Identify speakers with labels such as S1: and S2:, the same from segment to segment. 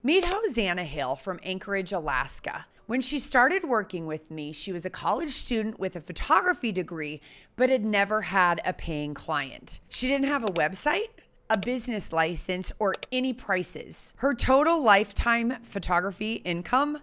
S1: Meet Hosanna Hale from Anchorage, Alaska. When she started working with me, she was a college student with a photography degree, but had never had a paying client. She didn't have a website, a business license, or any prices. Her total lifetime photography income,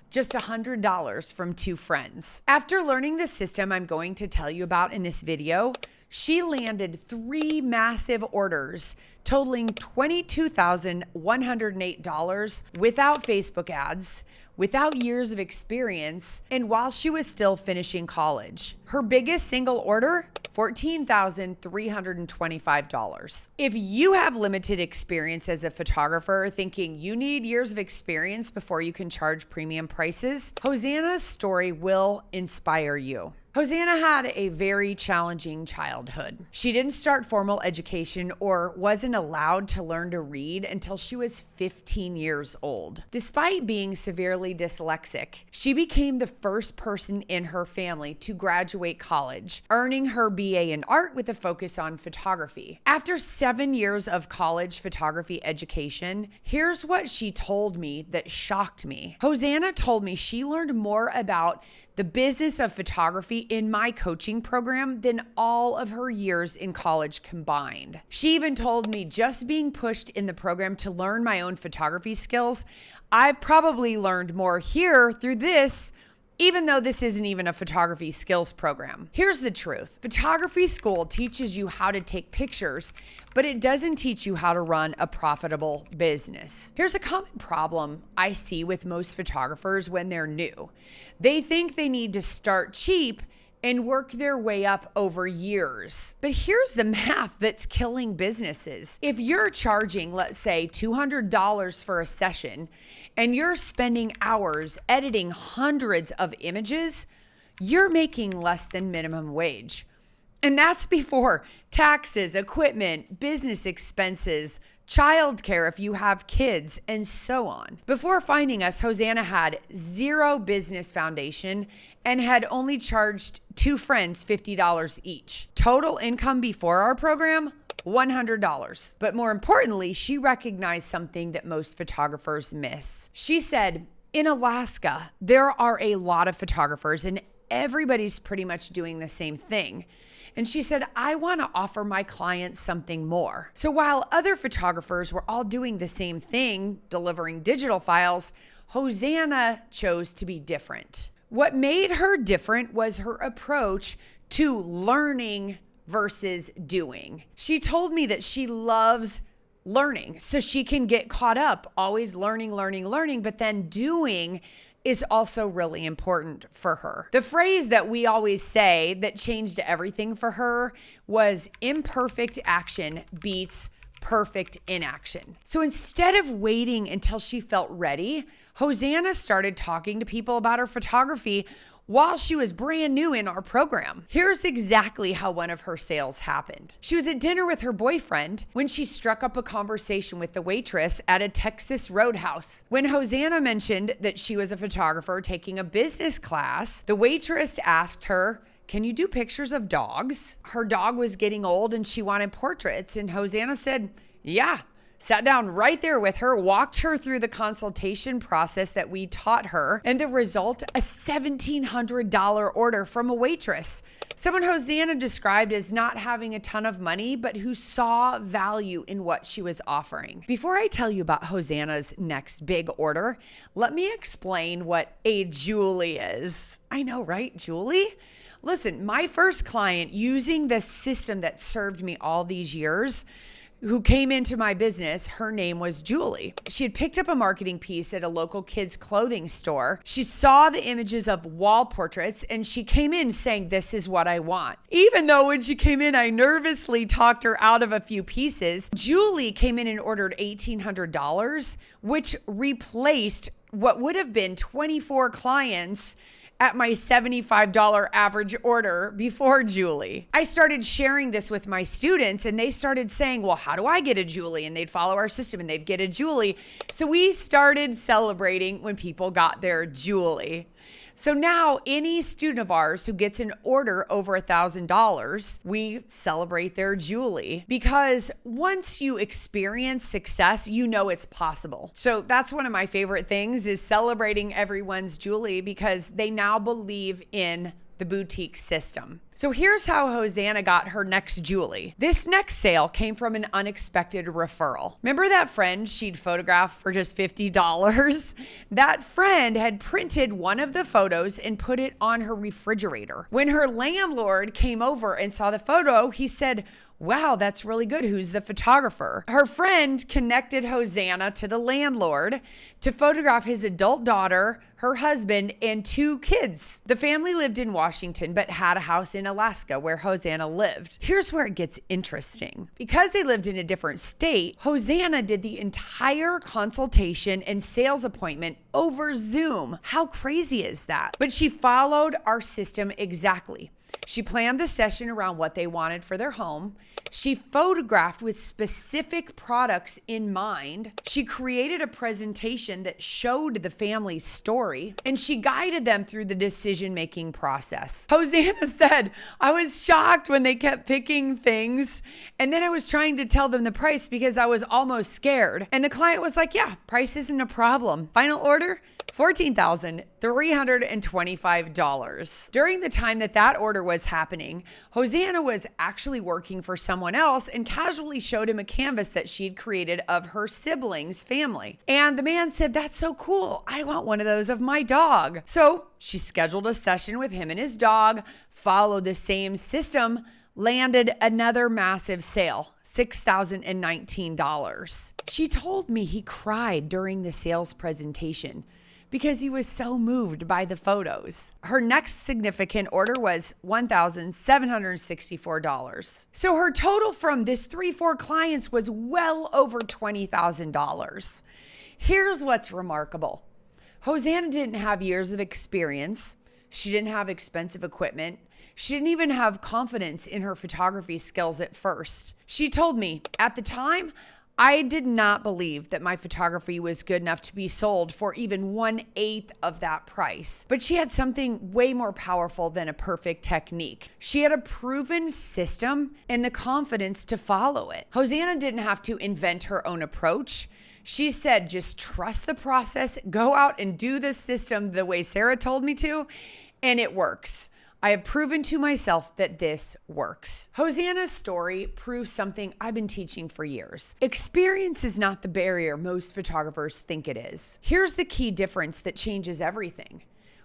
S1: just $100 from 2 friends. After learning the system I'm going to tell you about in this video, she landed 3 massive orders totaling $22,108 without Facebook ads, without years of experience, and while she was still finishing college. Her biggest single order, $14,325. If you have limited experience as a photographer, thinking you need years of experience before you can charge premium prices, Hosanna's story will inspire you. Hosanna had a very challenging childhood. She didn't start formal education or wasn't allowed to learn to read until she was 15 years old. Despite being severely dyslexic, she became the first person in her family to graduate college, earning her BA in art with a focus on photography. After 7 years of college photography education, here's what she told me that shocked me. Hosanna told me she learned more about the business of photography in my coaching program than all of her years in college combined. She even told me just being pushed in the program to learn my own photography skills, I've probably learned more here through this, even though this isn't even a photography skills program. Here's the truth. Photography school teaches you how to take pictures, but it doesn't teach you how to run a profitable business. Here's a common problem I see with most photographers when they're new. They think they need to start cheap and work their way up over years. But here's the math that's killing businesses. If you're charging, let's say, $200 for a session, and you're spending hours editing hundreds of images, you're making less than minimum wage. And that's before taxes, equipment, business expenses, childcare if you have kids, and so on. Before finding us, Hosanna had 0 business foundation and had only charged 2 friends $50 each. Total income before our program, $100. But more importantly, she recognized something that most photographers miss. She said, in Alaska, there are a lot of photographers and everybody's pretty much doing the same thing. And she said, I want to offer my clients something more. So while other photographers were all doing the same thing, delivering digital files, Hosanna chose to be different. What made her different was her approach to learning versus doing. She told me that she loves learning, so she can get caught up, always learning, but then doing is also really important for her. The phrase that we always say that changed everything for her was imperfect action beats perfect inaction. So instead of waiting until she felt ready, Hosanna started talking to people about her photography while she was brand new in our program. Here's exactly how one of her sales happened. She was at dinner with her boyfriend when she struck up a conversation with the waitress at a Texas roadhouse. When Hosanna mentioned that she was a photographer taking a business class, the waitress asked her, can you do pictures of dogs? Her dog was getting old and she wanted portraits, and Hosanna said, yeah. Sat down right there with her, walked her through the consultation process that we taught her, and the result, a $1,700 order from a waitress. Someone Hosanna described as not having a ton of money, but who saw value in what she was offering. Before I tell you about Hosanna's next big order, let me explain what a Julie is. I know, right? Julie? Listen, my first client using the system that served me all these years, who came into my business, her name was Julie. She had picked up a marketing piece at a local kids clothing store. She saw the images of wall portraits and she came in saying, this is what I want. Even though when she came in, I nervously talked her out of a few pieces, Julie came in and ordered $1,800, which replaced what would have been 24 clients at my $75 average order before Julie. I started sharing this with my students and they started saying, well, how do I get a Julie? And they'd follow our system and they'd get a Julie. So we started celebrating when people got their Julie. So now any student of ours who gets an order over $1,000, we celebrate their Julie, because once you experience success, you know it's possible. So that's one of my favorite things, is celebrating everyone's Julie, because they now believe in the boutique system. So here's how Hosanna got her next Julie. This next sale came from an unexpected referral. Remember that friend she'd photographed for just $50? That friend had printed one of the photos and put it on her refrigerator. When her landlord came over and saw the photo, he said, "Wow, that's really good. Who's the photographer?" Her friend connected Hosanna to the landlord to photograph his adult daughter, her husband, and 2 kids. The family lived in Washington, but had a house in Alaska where Hosanna lived. Here's where it gets interesting. Because they lived in a different state, Hosanna did the entire consultation and sales appointment over Zoom. How crazy is that? But she followed our system exactly. She planned the session around what they wanted for their home. She photographed with specific products in mind. She created a presentation that showed the family's story, and she guided them through the decision-making process. Hosanna said, "I was shocked when they kept picking things, and then I was trying to tell them the price because I was almost scared. And the client was like, yeah, price isn't a problem. Final order, $14,325. During the time that order was happening, Hosanna was actually working for someone else and casually showed him a canvas that she'd created of her siblings' family. And the man said, "That's so cool. I want one of those of my dog." So she scheduled a session with him and his dog, followed the same system, landed another massive sale, $6,019. She told me he cried during the sales presentation because he was so moved by the photos. Her next significant order was $1,764. So her total from this 3-4 clients was well over $20,000. Here's what's remarkable. Hosanna didn't have years of experience. She didn't have expensive equipment. She didn't even have confidence in her photography skills at first. She told me, "At the time, I did not believe that my photography was good enough to be sold for even 1/8 of that price." But she had something way more powerful than a perfect technique. She had a proven system and the confidence to follow it. Hosanna didn't have to invent her own approach. She said, "Just trust the process, go out and do the system the way Sarah told me to, and it works. I have proven to myself that this works." Hosanna's story proves something I've been teaching for years. Experience is not the barrier most photographers think it is. Here's the key difference that changes everything.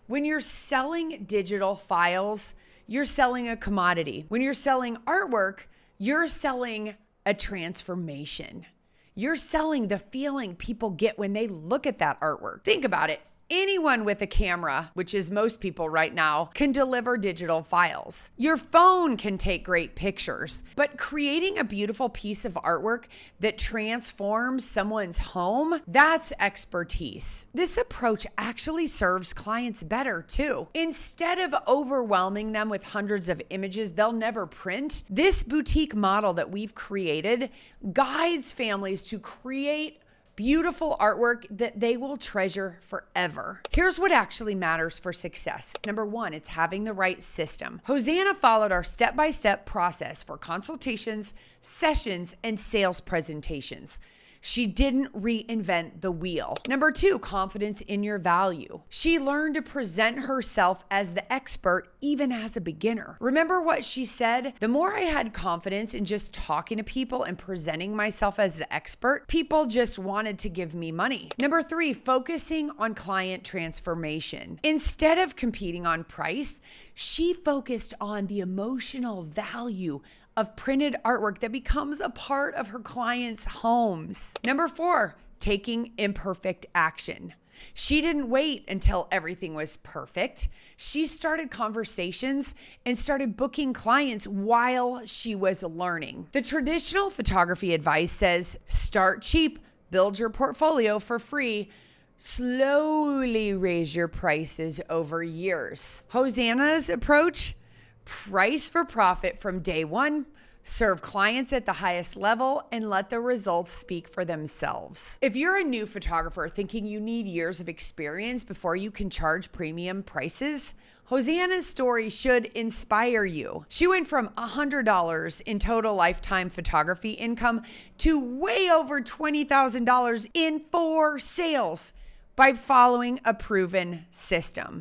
S1: When you're selling digital files, you're selling a commodity. When you're selling artwork, you're selling a transformation. You're selling the feeling people get when they look at that artwork. Think about it. Anyone with a camera, which is most people right now, can deliver digital files. Your phone can take great pictures, but creating a beautiful piece of artwork that transforms someone's home, that's expertise. This approach actually serves clients better too. Instead of overwhelming them with hundreds of images they'll never print, this boutique model that we've created guides families to create beautiful artwork that they will treasure forever. Here's what actually matters for success. Number 1, it's having the right system. Hosanna followed our step-by-step process for consultations, sessions, and sales presentations. She didn't reinvent the wheel. Number 2, confidence in your value. She learned to present herself as the expert even as a beginner. Remember what she said? The more I had confidence in just talking to people and presenting myself as the expert, people just wanted to give me money. Number 3, focusing on client transformation. Instead of competing on price, she focused on the emotional value of printed artwork that becomes a part of her clients' homes. Number 4, taking imperfect action. She didn't wait until everything was perfect. She started conversations and started booking clients while she was learning. The traditional photography advice says, start cheap, build your portfolio for free, slowly raise your prices over years. Hosanna's approach: price for profit from day one, serve clients at the highest level, and let the results speak for themselves. If you're a new photographer thinking you need years of experience before you can charge premium prices, Hosanna's story should inspire you. She went from $100 in total lifetime photography income to way over $20,000 in 4 sales by following a proven system.